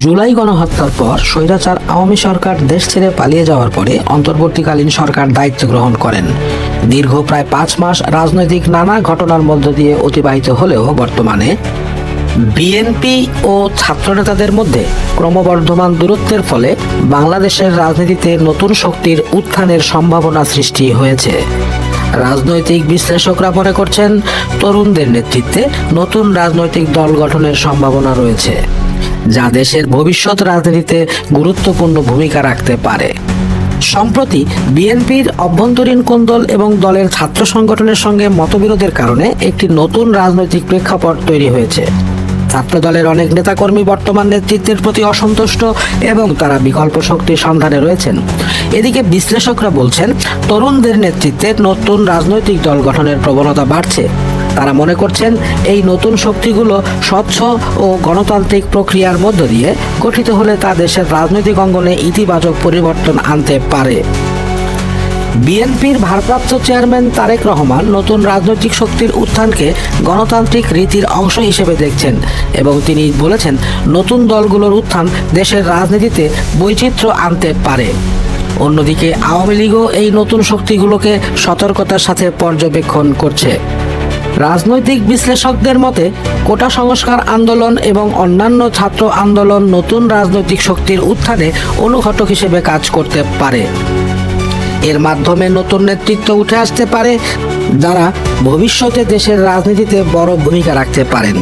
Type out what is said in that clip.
জুলাই গণহত্যার পর স্বৈরাচার আওয়ামী সরকার দেশ ছেড়ে পালিয়ে যাওয়ার পরে অন্তর্বর্তীকালীন সরকার দায়িত্ব গ্রহণ করেন। দীর্ঘ প্রায় 5 মাস রাজনৈতিক নানা ঘটনার মধ্য দিয়ে অতিবাহিত হলেও বর্তমানে বিএনপি ও ছাত্রনেতাদের মধ্যে ক্রমবর্ধমান দূরত্বের ফলে বাংলাদেশের রাজনীতিতে নতুন শক্তির উত্থানের সম্ভাবনা সৃষ্টি হয়েছে। রাজনৈতিক বিশ্লেষকরা মনে করছেন, তরুণদের নেতৃত্বে নতুন রাজনৈতিক দল গঠনের সম্ভাবনা রয়েছে, যা দেশের ভবিষ্যৎ রাজনীতিতে গুরুত্বপূর্ণ ভূমিকা রাখতে পারে। সম্প্রতি বিএনপির অভ্যন্তরীণ কোন্দল এবং দলের ছাত্র সংগঠনের সঙ্গে মতবিরোধের কারণে একটি নতুন রাজনৈতিক প্রেক্ষাপট তৈরি হয়েছে। ছাত্র দলের অনেক নেতাকর্মী বর্তমান নেতৃত্বের প্রতি অসন্তুষ্ট এবং তারা বিকল্প শক্তির সন্ধানে রয়েছেন। এদিকে বিশ্লেষকরা বলছেন, তরুণদের নেতৃত্বে নতুন রাজনৈতিক দল গঠনের প্রবণতা বাড়ছে। তারা মনে করছেন, এই নতুন শক্তিগুলো স্বচ্ছ ও গণতান্ত্রিক প্রক্রিয়ার মধ্য দিয়ে গঠিত হলে তা দেশের রাজনৈতিক অঙ্গনে ইতিবাচক পরিবর্তন আনতে পারে। বিএনপির ভারপ্রাপ্ত চেয়ারম্যান তারেক রহমান নতুন রাজনৈতিক শক্তির উত্থানকে গণতান্ত্রিক রীতির অংশ হিসেবে দেখছেন এবং তিনি বলেছেন, নতুন দলগুলোর উত্থান দেশের রাজনীতিতে বৈচিত্র্য আনতে পারে। অন্যদিকে আওয়ামী লীগও এই নতুন শক্তিগুলোকে সতর্কতার সাথে পর্যবেক্ষণ করছে। রাজনৈতিক বিশ্লেষকদের মতে, কোটা সংস্কার আন্দোলন এবং অন্যান্য ছাত্র আন্দোলন নতুন রাজনৈতিক শক্তির উত্থানে অনুঘটক হিসেবে কাজ করতে পারে। এর মাধ্যমে নতুন নেতৃত্ব উঠে আসতে পারে, যারা ভবিষ্যতে দেশের রাজনীতিতে বড় ভূমিকা রাখতে পারেন।